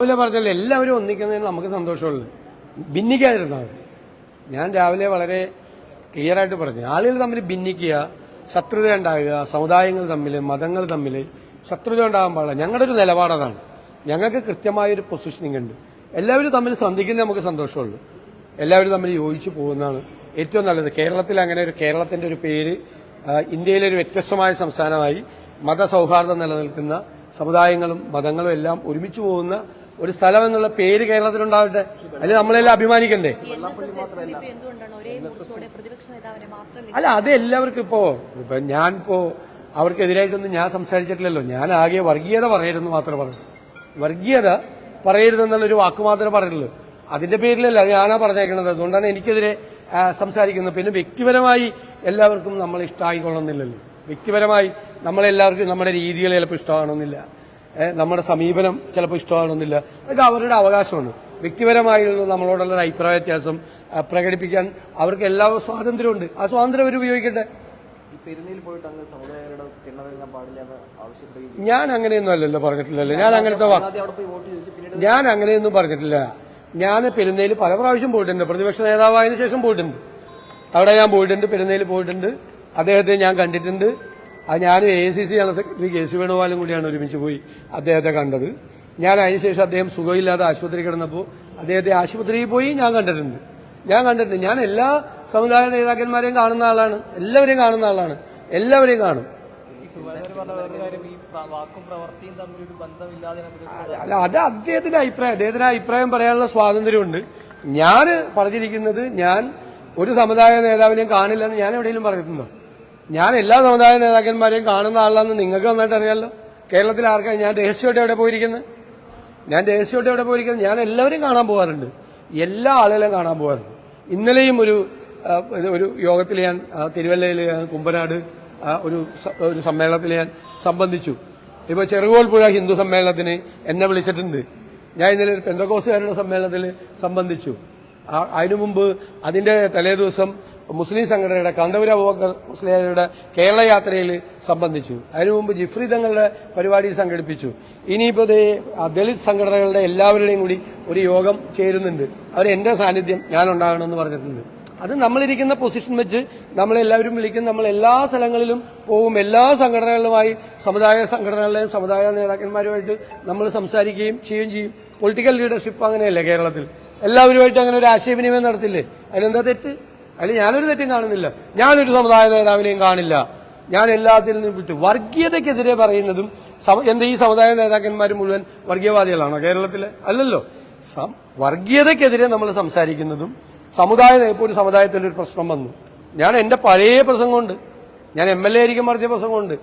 രാവിലെ പറഞ്ഞല്ലോ എല്ലാവരും ഒന്നിക്കുന്നതിന് നമുക്ക് സന്തോഷമുള്ളൂ. ഭിന്നിക്കാതിരുന്നാൽ ഞാൻ രാവിലെ വളരെ ക്ലിയർ ആയിട്ട് പറഞ്ഞു, ആളുകൾ തമ്മിൽ ഭിന്നിക്കുക, ശത്രുത ഉണ്ടാകുക, സമുദായങ്ങൾ തമ്മിൽ, മതങ്ങൾ തമ്മിൽ ശത്രുത ഉണ്ടാകാൻ പാടില്ല. ഞങ്ങളുടെ ഒരു നിലപാടതാണ്. ഞങ്ങൾക്ക് കൃത്യമായൊരു പൊസിഷനിങ് ഉണ്ട്. എല്ലാവരും തമ്മിൽ സന്ധിക്കുന്നത് നമുക്ക് സന്തോഷമുള്ളൂ. എല്ലാവരും തമ്മിൽ യോജിച്ചു പോകുന്നതാണ് ഏറ്റവും നല്ലത്. കേരളത്തിൽ അങ്ങനെ ഒരു കേരളത്തിന്റെ ഒരു പേര് ഇന്ത്യയിലെ ഒരു വ്യത്യസ്തമായ സംസ്ഥാനമായി മതസൗഹാർദ്ദം നിലനിൽക്കുന്ന സമുദായങ്ങളും മതങ്ങളും എല്ലാം ഒരുമിച്ച് പോകുന്ന ഒരു സ്ഥലം എന്നുള്ള പേര് കേരളത്തിലുണ്ടാവട്ടെ. അതിൽ നമ്മളെല്ലാം അഭിമാനിക്കണ്ടേ? അല്ല, അത് എല്ലാവർക്കും ഇപ്പോ ഞാനിപ്പോ അവർക്കെതിരായിട്ടൊന്നും ഞാൻ സംസാരിച്ചിട്ടില്ലല്ലോ. ഞാൻ ആകെ വർഗീയത പറയരുതെന്ന് മാത്രമേ പറഞ്ഞു. വർഗീയത പറയരുതെന്നുള്ളൊരു വാക്ക് മാത്രമേ പറയുള്ളൂ. അതിന്റെ പേരിലല്ല ഞാനാ പറഞ്ഞേക്കുന്നത്. അതുകൊണ്ടാണ് എനിക്കെതിരെ സംസാരിക്കുന്നത്. പിന്നെ വ്യക്തിപരമായി എല്ലാവർക്കും നമ്മളെ ഇഷ്ടമായിക്കൊള്ളുന്നില്ലല്ലോ. വ്യക്തിപരമായി നമ്മളെല്ലാവർക്കും നമ്മുടെ രീതികൾ ചിലപ്പോൾ ഇഷ്ടമാകണമെന്നില്ല, നമ്മുടെ സമീപനം ചിലപ്പോൾ ഇഷ്ടമാകണമെന്നില്ല. അതൊക്കെ അവരുടെ അവകാശമാണ്. വ്യക്തിപരമായുള്ള നമ്മളോടുള്ള ഒരു അഭിപ്രായ വ്യത്യാസം പ്രകടിപ്പിക്കാൻ അവർക്ക് എല്ലാ സ്വാതന്ത്ര്യമുണ്ട്. ആ സ്വാതന്ത്ര്യം അവർ ഉപയോഗിക്കട്ടെ. ഞാൻ അങ്ങനെയൊന്നും അല്ലല്ലോ പറഞ്ഞിട്ടില്ലല്ലോ. ഞാൻ അങ്ങനെയൊന്നും പറഞ്ഞിട്ടില്ല. ഞാൻ പെരുന്നയിൽ പല പ്രാവശ്യം പോയിട്ടുണ്ട്. പ്രതിപക്ഷ നേതാവായതിനു ശേഷം പോയിട്ടുണ്ട്. അവിടെ ഞാൻ പോയിട്ടുണ്ട്, പെരുന്നയിൽ പോയിട്ടുണ്ട്. അദ്ദേഹത്തെ ഞാൻ കണ്ടിട്ടുണ്ട്. അത് ഞാൻ AICC ജനറൽ സെക്രട്ടറി KC വേണുഗോപാലും കൂടിയാണ് ഒരുമിച്ച് പോയി അദ്ദേഹത്തെ കണ്ടത്. ഞാൻ അതിനുശേഷം അദ്ദേഹം സുഖമില്ലാതെ ആശുപത്രി കിടന്നപ്പോൾ അദ്ദേഹത്തെ ആശുപത്രിയിൽ പോയി ഞാൻ കണ്ടിട്ടുണ്ട്. ഞാൻ എല്ലാ സമുദായ നേതാക്കന്മാരെയും കാണുന്ന ആളാണ്. എല്ലാവരെയും കാണുന്ന ആളാണ്. എല്ലാവരെയും കാണും. അല്ല, അത് അദ്ദേഹത്തിന്റെ അഭിപ്രായം പറയാനുള്ള സ്വാതന്ത്ര്യമുണ്ട്. ഞാൻ പറഞ്ഞിരിക്കുന്നത് ഞാൻ ഒരു സമുദായ നേതാവിനെയും കാണില്ലെന്ന് ഞാൻ എവിടെയെങ്കിലും പറഞ്ഞിട്ടുണ്ടോ? ഞാൻ എല്ലാ സമുദായ നേതാക്കന്മാരെയും കാണുന്ന ആളാണെന്ന് നിങ്ങൾക്ക് നന്നായിട്ട് അറിയാമല്ലോ. കേരളത്തിൽ ആർക്കാണ് ഞാൻ രഹസ്യമായിട്ട് എവിടെ പോയിരിക്കുന്നത്? ഞാൻ എല്ലാവരെയും കാണാൻ പോകാറുണ്ട്. എല്ലാ ആളുകളെയും കാണാൻ പോകാറുണ്ട്. ഇന്നലെയും ഒരു യോഗത്തിൽ ഞാൻ തിരുവല്ലയിൽ കുമ്പനാട് ഒരു സമ്മേളനത്തിൽ ഞാൻ സംബന്ധിച്ചു. ഇപ്പോൾ ചെറുകോൽപ്പുഴ ഹിന്ദു സമ്മേളനത്തിന് എന്നെ വിളിച്ചിട്ടുണ്ട്. ഞാൻ ഇന്നലെ ഒരു പെന്തക്കോസ്തുകാരുടെ സമ്മേളനത്തിൽ സംബന്ധിച്ചു. അതിനു മുമ്പ് അതിന്റെ തലേദിവസം മുസ്ലിം സംഘടനയുടെ കാന്തപുര അബൂബക്കർ മുസ്ലിയാരുടെ കേരള യാത്രയിൽ സംബന്ധിച്ചു. അതിനു മുമ്പ് ജിഫ്രി തങ്ങളുടെ പരിപാടി സംഘടിപ്പിച്ചു. ഇനിയിപ്പോൾ ദളിത് സംഘടനകളുടെ എല്ലാവരുടെയും കൂടി ഒരു യോഗം ചേരുന്നുണ്ട്. അവർ എന്റെ സാന്നിധ്യം ഞാൻ ഉണ്ടാകണമെന്ന് പറഞ്ഞിട്ടുണ്ട്. അത് നമ്മളിരിക്കുന്ന പൊസിഷൻ വെച്ച് നമ്മളെല്ലാവരും വിളിക്കും. നമ്മൾ എല്ലാ സ്ഥലങ്ങളിലും പോകും. എല്ലാ സംഘടനകളുമായി, സമുദായ സംഘടനകളുടെയും സമുദായ നേതാക്കന്മാരുമായിട്ട് നമ്മൾ സംസാരിക്കുകയും ചെയ്യും. പൊളിറ്റിക്കൽ ലീഡർഷിപ്പ് അങ്ങനെയല്ലേ കേരളത്തിൽ? എല്ലാവരുമായിട്ട് അങ്ങനെ ഒരു ആശയവിനിമയം നടത്തില്ലേ? അതിലെന്താ തെറ്റ്? അതിൽ ഞാനൊരു തെറ്റും കാണുന്നില്ല. ഞാനൊരു സമുദായ നേതാവിനെയും കാണില്ല. ഞാൻ എല്ലാത്തിൽ നിന്നും വിട്ടു. വർഗീയതയ്ക്കെതിരെ പറയുന്നതും ഈ സമുദായ നേതാക്കന്മാർ മുഴുവൻ വർഗീയവാദികളാണോ കേരളത്തിലെ? അല്ലല്ലോ. വർഗീയതയ്ക്കെതിരെ നമ്മൾ സംസാരിക്കുന്നതും ഇപ്പോൾ ഒരു സമുദായത്തിൽ ഒരു പ്രശ്നം വന്നു, ഞാൻ എന്റെ പഴയ പ്രസംഗമുണ്ട്, ഞാൻ MLA ആയിരിക്കും നടത്തിയ പ്രസംഗമുണ്ട്.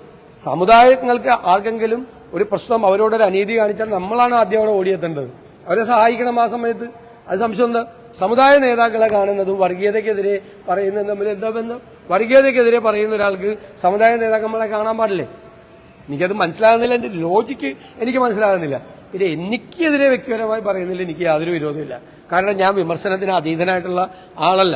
സമുദായങ്ങൾക്ക് ആർക്കെങ്കിലും ഒരു പ്രശ്നം, അവരോടൊരു അനീതി കാണിച്ചാൽ നമ്മളാണ് ആദ്യം അവിടെ ഓടിയെത്തേണ്ടത്. അവരെ സഹായിക്കണം ആ സമയത്ത്. അത് സംശയം എന്താ? സമുദായ നേതാക്കളെ കാണുന്നതും വർഗീയതയ്ക്കെതിരെ പറയുന്നതും തമ്മിൽ എന്താ ബന്ധം? വർഗീയതയ്ക്കെതിരെ പറയുന്ന ഒരാൾക്ക് സമുദായ നേതാക്കന്മാരെ കാണാൻ പാടില്ലേ? എനിക്കത് മനസ്സിലാകുന്നില്ല. എന്റെ ലോജിക്ക് എനിക്ക് മനസ്സിലാകുന്നില്ല. പിന്നെ എനിക്കെതിരെ വ്യക്തിപരമായി പറയുന്നില്ല, എനിക്ക് യാതൊരു വിരോധമില്ല. കാരണം ഞാൻ വിമർശനത്തിന് അതീതനായിട്ടുള്ള ആളല്ല.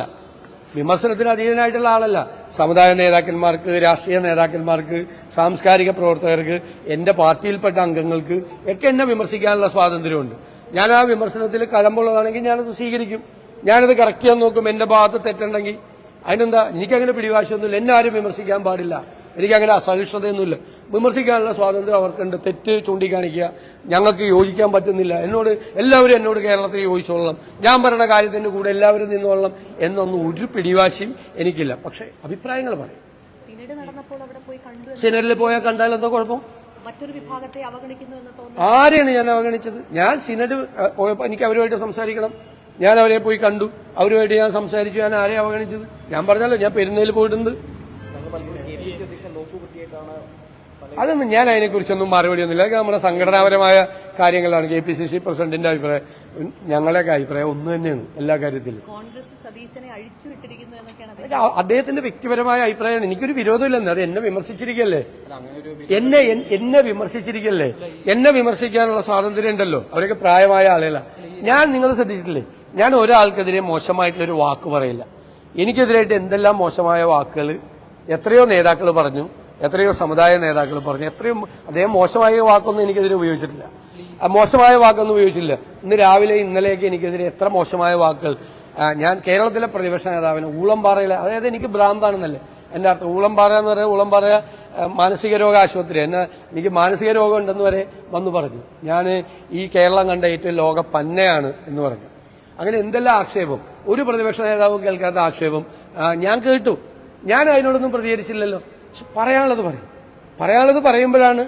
സമുദായ നേതാക്കന്മാർക്ക്, രാഷ്ട്രീയ നേതാക്കന്മാർക്ക്, സാംസ്കാരിക പ്രവർത്തകർക്ക്, എന്റെ പാർട്ടിയിൽപ്പെട്ട അംഗങ്ങൾക്ക് ഒക്കെ എന്നെ വിമർശിക്കാനുള്ള സ്വാതന്ത്ര്യമുണ്ട്. ഞാൻ ആ വിമർശനത്തിൽ കഴമ്പുള്ളതാണെങ്കിൽ ഞാനത് സ്വീകരിക്കും. ഞാനത് കറക്റ്റ് ചെയ്യാൻ നോക്കും. എന്റെ ഭാഗത്ത് തെറ്റുണ്ടെങ്കിൽ അതിനെന്താ? എനിക്കങ്ങനെ പിടിവാശിയൊന്നുമില്ല. എന്നെ ആരും വിമർശിക്കാൻ പാടില്ല. എനിക്കങ്ങനെ അസഹിഷ്ണുതയൊന്നുമില്ല. വിമർശിക്കാനുള്ള സ്വാതന്ത്ര്യം അവർക്കുണ്ട്. തെറ്റ് ചൂണ്ടിക്കാണിക്കുക, ഞങ്ങൾക്ക് യോജിക്കാൻ പറ്റുന്നില്ല, എല്ലാവരും എന്നോട് കേരളത്തിൽ യോജിച്ചോളണം, ഞാൻ പറയുന്ന കാര്യത്തിന്റെ കൂടെ എല്ലാവരും നിന്നോളണം എന്നൊന്നും ഒരു പിടിവാശിയും എനിക്കില്ല. പക്ഷെ അഭിപ്രായങ്ങൾ പറയും. സിനഡിൽ പോയാൽ കണ്ടാൽ എന്താ കുഴപ്പം? മറ്റൊരു വിഭാഗത്തെ അവഗണിക്കുന്നു എന്ന് തോന്നുന്നു. ആരെയാണ് ഞാൻ അവഗണിച്ചത്? ഞാൻ സിനഡ് പോയപ്പോൾ എനിക്ക് അവരുമായിട്ട് സംസാരിക്കണം. ഞാൻ അവരെ പോയി കണ്ടു, അവരുമായിട്ട് ഞാൻ സംസാരിച്ചു. ഞാൻ ആരെ അവഗണിച്ചത്? ഞാൻ പറഞ്ഞല്ലോ, ഞാൻ പെരുന്നയിൽ പോയിട്ടുണ്ട്. അതൊന്നും ഞാൻ അതിനെക്കുറിച്ചൊന്നും മറുപടിയൊന്നുമില്ല. അതൊക്കെ നമ്മുടെ സംഘടനാപരമായ കാര്യങ്ങളാണ്. KPCC പ്രസിഡന്റിന്റെ അഭിപ്രായം, ഞങ്ങളുടെയൊക്കെ അഭിപ്രായം ഒന്ന് തന്നെയാണ് എല്ലാ കാര്യത്തിലും. അദ്ദേഹത്തിന്റെ വ്യക്തിപരമായ അഭിപ്രായമാണ്. എനിക്കൊരു വിരോധമില്ലെന്ന്. അത് എന്നെ വിമർശിച്ചിരിക്കല്ലേ. എന്നെ വിമർശിക്കാനുള്ള സ്വാതന്ത്ര്യം ഉണ്ടല്ലോ. അവരൊക്കെ പ്രായമായ ആളുകളാണ്. നിങ്ങൾ ശ്രദ്ധിച്ചിട്ടില്ലേ, ഞാൻ ഒരാൾക്കെതിരെ മോശമായിട്ടുള്ളൊരു വാക്ക് പറയില്ല. എനിക്കെതിരായിട്ട് എന്തെല്ലാം മോശമായ വാക്കുകൾ എത്രയോ നേതാക്കൾ പറഞ്ഞു, എത്രയോ സമുദായ നേതാക്കൾ പറഞ്ഞു, എത്രയോ അദ്ദേഹം മോശമായ വാക്കൊന്നും എനിക്കെതിരെ ഉപയോഗിച്ചിട്ടില്ല. മോശമായ വാക്കൊന്നും ഉപയോഗിച്ചില്ല. ഇന്ന് രാവിലെ ഇന്നലെയൊക്കെ എനിക്കെതിരെ എത്ര മോശമായ വാക്കുകൾ. ഞാൻ കേരളത്തിലെ പ്രതിപക്ഷ നേതാവിന് ഊളംപാറയിലെ, അതായത് എനിക്ക് ഭ്രാന്താണെന്നല്ലേ എന്റെ അർത്ഥം. ഊളംപാറ എന്ന് പറയുന്നത് ഊളംപാറ മാനസിക രോഗ ആശുപത്രി. എനിക്ക് മാനസിക രോഗം ഉണ്ടെന്ന് വരെ വന്നു പറഞ്ഞു. ഞാൻ ഈ കേരളം കണ്ട ഏറ്റവും ലോക പന്നയാണ് എന്ന് പറഞ്ഞു. അങ്ങനെ എന്തെല്ലാം ആക്ഷേപം, ഒരു പ്രതിപക്ഷ നേതാവും കേൾക്കാത്ത ആക്ഷേപം ഞാൻ കേട്ടു. ഞാൻ അതിനോടൊന്നും പ്രതികരിച്ചില്ലല്ലോ. പക്ഷെ പറയാനുള്ളത് പറയുമ്പോഴാണ്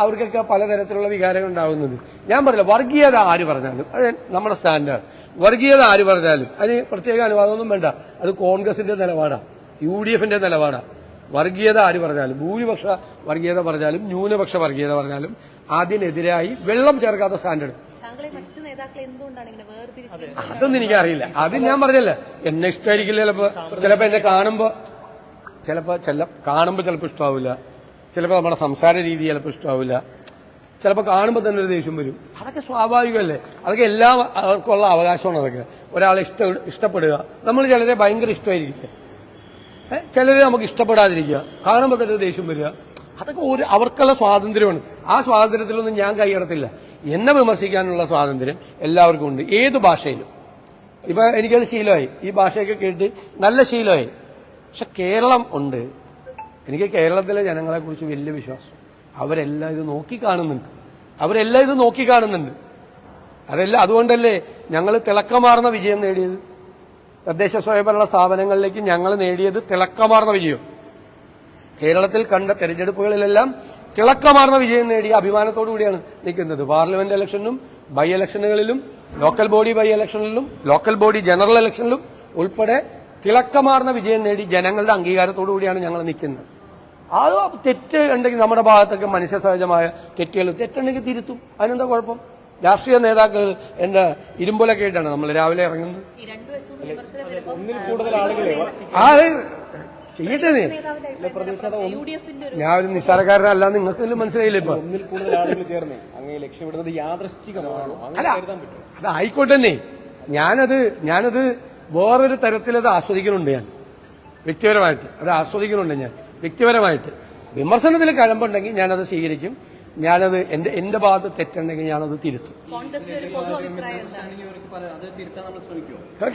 അവർക്കൊക്കെ പലതരത്തിലുള്ള വികാരങ്ങൾ ഉണ്ടാകുന്നത്. ഞാൻ പറയില്ല, വർഗീയത ആര് പറഞ്ഞാലും അത് നമ്മുടെ സ്റ്റാൻഡാണ്. വർഗീയത ആര് പറഞ്ഞാലും അതിന് പ്രത്യേക അനുവാദമൊന്നും വേണ്ട. അത് കോൺഗ്രസിന്റെ നിലപാടാണ്, UDFന്റെ നിലപാടാണ്. വർഗീയത ആര് പറഞ്ഞാലും, ഭൂരിപക്ഷ വർഗീയത പറഞ്ഞാലും ന്യൂനപക്ഷ വർഗീയത പറഞ്ഞാലും അതിനെതിരായി വെള്ളം ചേർക്കാത്ത സ്റ്റാൻഡേർഡ്. അതൊന്നും എനിക്കറിയില്ല. അത് ഞാൻ പറഞ്ഞല്ല, എന്നെ ഇഷ്ടമായിരിക്കില്ല. ചിലപ്പോ എന്നെ കാണുമ്പോ ചിലപ്പോൾ ഇഷ്ടമാവില്ല. ചിലപ്പോൾ നമ്മുടെ സംസാര രീതി ചിലപ്പോൾ ഇഷ്ടമാവില്ല. ചിലപ്പോൾ കാണുമ്പോൾ തന്നെ ഒരു ദേഷ്യം വരും. അതൊക്കെ സ്വാഭാവികമല്ലേ. അതൊക്കെ എല്ലാവർക്കുള്ള അവകാശമാണ്. അതൊക്കെ ഒരാളെ ഇഷ്ടപ്പെടുക. നമ്മൾ ചിലരെ ഭയങ്കര ഇഷ്ടമായിരിക്കും, ചിലരെ നമുക്ക് ഇഷ്ടപ്പെടാതിരിക്കുക, കാണുമ്പോൾ തന്നെ ഒരു ദേഷ്യം വരിക. അതൊക്കെ അവർക്കുള്ള സ്വാതന്ത്ര്യമാണ്. ആ സ്വാതന്ത്ര്യത്തിലൊന്നും ഞാൻ കൈയടത്തില്ല. എന്നെ വിമർശിക്കാനുള്ള സ്വാതന്ത്ര്യം എല്ലാവർക്കും ഉണ്ട്, ഏത് ഭാഷയിലും. ഇപ്പൊ എനിക്കത് ശീലമായി, ഈ ഭാഷയൊക്കെ കേട്ട് നല്ല ശീലമായി. പക്ഷെ കേരളം ഉണ്ട്. എനിക്ക് കേരളത്തിലെ ജനങ്ങളെ കുറിച്ച് വലിയ വിശ്വാസം. അവരെല്ലാം ഇത് നോക്കിക്കാണുന്നുണ്ട്. അതുകൊണ്ടല്ലേ ഞങ്ങൾ തിളക്കമാർന്ന വിജയം നേടിയത്. തദ്ദേശ സ്വയംഭരണ സ്ഥാപനങ്ങളിലേക്ക് ഞങ്ങൾ നേടിയത് തിളക്കമാർന്ന വിജയം. കേരളത്തിൽ കണ്ട തെരഞ്ഞെടുപ്പുകളിലെല്ലാം തിളക്കമാർന്ന വിജയം നേടിയ അഭിമാനത്തോടു കൂടിയാണ് നിൽക്കുന്നത്. പാർലമെന്റ് ഇലക്ഷനിലും ബൈ ഇലക്ഷനുകളിലും ലോക്കൽ ബോഡി ബൈ ഇലക്ഷനിലും ലോക്കൽ ബോഡി ജനറൽ ഇലക്ഷനിലും ഉൾപ്പെടെ തിളക്കമാർന്ന വിജയം നേടി ജനങ്ങളുടെ അംഗീകാരത്തോടു കൂടിയാണ് ഞങ്ങൾ നിൽക്കുന്നത്. അത് തെറ്റ് ഉണ്ടെങ്കിൽ നമ്മുടെ ഭാഗത്തൊക്കെ മനുഷ്യ സഹജമായ തെറ്റുണ്ടെങ്കിൽ തിരുത്തും. അതിനെന്താ കുഴപ്പം? രാഷ്ട്രീയ നേതാക്കൾ എന്റെ ഇരുമ്പൊലൊക്കെ ആയിട്ടാണ് നമ്മൾ രാവിലെ ഇറങ്ങുന്നത്. ചെയ്യട്ടെ. ഞാൻ ഒരു നിസ്സാരക്കാരനല്ല, നിങ്ങൾക്ക് മനസ്സിലായില്ലേ ഇപ്പൊ? അല്ല, അത് ആയിക്കോട്ടെ. ഞാനത് വേറൊരു തരത്തിലത് ആസ്വദിക്കുന്നുണ്ട്. ഞാൻ വ്യക്തിപരമായിട്ട് അത് ആസ്വദിക്കുന്നുണ്ട്. ഞാൻ വ്യക്തിപരമായിട്ട് വിമർശനത്തിൽ കഴമ്പുണ്ടെങ്കിൽ ഞാനത് സ്വീകരിക്കും. ഞാനത് എന്റെ ഭാഗത്ത് തെറ്റുണ്ടെങ്കിൽ ഞാനത് തിരുത്തും.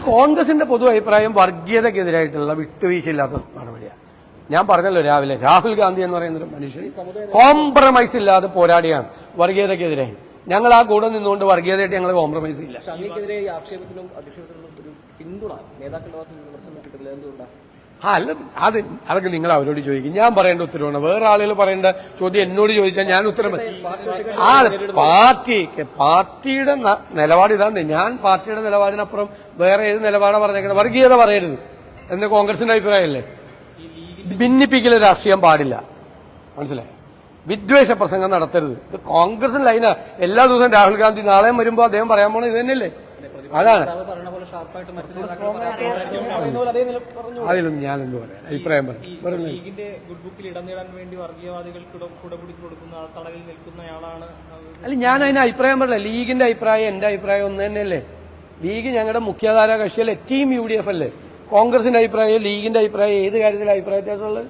കോൺഗ്രസിന്റെ പൊതു അഭിപ്രായം വർഗീയതക്കെതിരായിട്ടുള്ള വിട്ടുവീഴ്ചയില്ലാത്ത നടപടിയാണ്. ഞാൻ പറഞ്ഞല്ലോ രാവിലെ, രാഹുൽ ഗാന്ധി എന്ന് പറയുന്ന ഒരു മനുഷ്യൻ കോംപ്രമൈസ് ഇല്ലാതെ പോരാടിയാണ് വർഗീയതക്കെതിരായി. ഞങ്ങൾ ആ കൂടെ നിന്നുകൊണ്ട് വർഗീയതയായിട്ട് ഞങ്ങൾ കോംപ്രമൈസ് ഇല്ല. അല്ല, അതൊക്കെ നിങ്ങൾ അവരോട് ചോദിക്കും. ഞാൻ പറയേണ്ട ഉത്തരവാണ്. വേറെ ആളുകൾ പറയേണ്ട ചോദ്യം എന്നോട് ചോദിച്ചാൽ ഞാൻ ഉത്തരം പാർട്ടിയുടെ നിലപാട് ഇതാണ്. ഞാൻ പാർട്ടിയുടെ നിലപാടിനപ്പുറം വേറെ ഏത് നിലപാടാണ് പറഞ്ഞേക്കുന്നത്? വർഗീയത പറയരുത് എന്ന് കോൺഗ്രസിന്റെ അഭിപ്രായമല്ലേ. ഭിന്നിപ്പിക്കൽ രാഷ്ട്രീയം പാടില്ല, മനസ്സിലായോ? വിദ്വേഷ പ്രസംഗം നടത്തരുത്. ഇത് കോൺഗ്രസിന്റെ ലൈനാ. എല്ലാ ദിവസവും രാഹുൽ ഗാന്ധി നാളെയും വരുമ്പോ അദ്ദേഹം പറയാൻ പോണത് ഇത് തന്നെയല്ലേ. അതാണ്. അതിലൊന്നും ഞാൻ എന്ത് പറയാം, അഭിപ്രായം പറഞ്ഞു. അല്ല, ഞാൻ അതിന് അഭിപ്രായം പറഞ്ഞില്ല. ലീഗിന്റെ അഭിപ്രായം എന്റെ അഭിപ്രായം ഒന്ന് തന്നെയല്ലേ. ലീഗ് ഞങ്ങളുടെ മുഖ്യധാര കക്ഷിയല്ലേ, ടീം UDF അല്ലേ. കോൺഗ്രസിന്റെ അഭിപ്രായം ലീഗിന്റെ അഭിപ്രായം ഏത് കാര്യത്തിലാണ് അഭിപ്രായ വ്യത്യാസമുള്ളത്?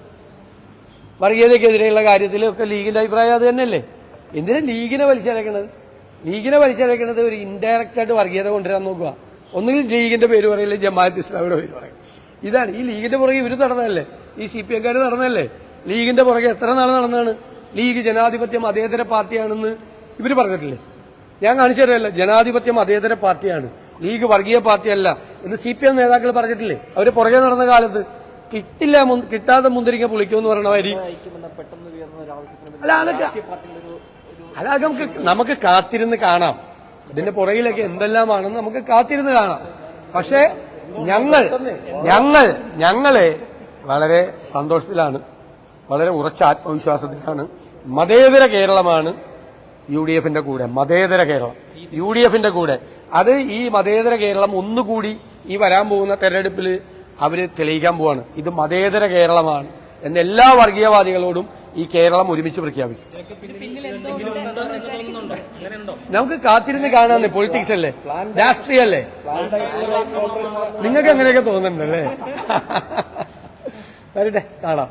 വർഗീയതയ്ക്കെതിരെയുള്ള കാര്യത്തിലൊക്കെ ലീഗിന്റെ അഭിപ്രായം അത് തന്നെയല്ലേ. എന്തിനാ ലീഗിനെ വലിച്ചഴക്കണത്? ഒരു ഇൻഡയറക്റ്റ് ആയിട്ട് വർഗീയത കൊണ്ടുവരാൻ നോക്കുക. ഒന്നുകിൽ ലീഗിന്റെ പേര് പറയില്ല, ജമാഅത്ത് ഇസ്ലാമിയുടെ പേര് പറയും. ഇതാണ് ഈ ലീഗിന്റെ പുറകെ ഇവര് നടന്നതല്ലേ, ഈ CPM-കാര് നടന്നതല്ലേ. ലീഗിന്റെ പുറകെ എത്ര നാൾ നടന്നതാണ്? ലീഗ് ജനാധിപത്യ മതേതര പാർട്ടിയാണെന്ന് ഇവര് പറഞ്ഞിട്ടില്ലേ? ഞാൻ കാണിച്ചു തരാമല്ലോ. ജനാധിപത്യ മതേതര പാർട്ടിയാണ്, ലീഗ് വർഗീയ പാർട്ടിയല്ല എന്ന് CPM നേതാക്കൾ പറഞ്ഞിട്ടില്ലേ? അവര് പുറകെ നടന്ന കാലത്ത് കിട്ടാതെ മുന്തിരിക്ക പുളിക്കുമെന്ന് പറയണ വരി. അതൊക്കെ നമുക്ക് കാത്തിരുന്ന് കാണാം. ഇതിന്റെ പുറകിലൊക്കെ എന്തെല്ലാമാണെന്ന് നമുക്ക് കാത്തിരുന്ന് കാണാം. പക്ഷേ ഞങ്ങളെ വളരെ സന്തോഷത്തിലാണ്, വളരെ ഉറച്ച ആത്മവിശ്വാസത്തിലാണ്. മതേതര കേരളമാണ് UDF-ന്റെ കൂടെ. മതേതര കേരളം UDF-ന്റെ കൂടെ. അത് ഈ മതേതര കേരളം ഒന്നുകൂടി ഈ വരാൻ പോകുന്ന തെരഞ്ഞെടുപ്പിൽ അവര് തെളിയിക്കാൻ പോവാണ്. ഇത് മതേതര കേരളമാണ് എന്ന് എല്ലാ വർഗീയവാദികളോടും ഈ കേരളം ഒരുമിച്ച് പ്രഖ്യാപിക്കും. നമുക്ക് കാത്തിരുന്ന് കാണാന്ന്. പൊളിറ്റിക്സ് അല്ലേ, രാഷ്ട്രീയല്ലേ. നിങ്ങൾക്ക് അങ്ങനെയൊക്കെ തോന്നുന്നുണ്ടല്ലേ? വരട്ടെ, കാണാം.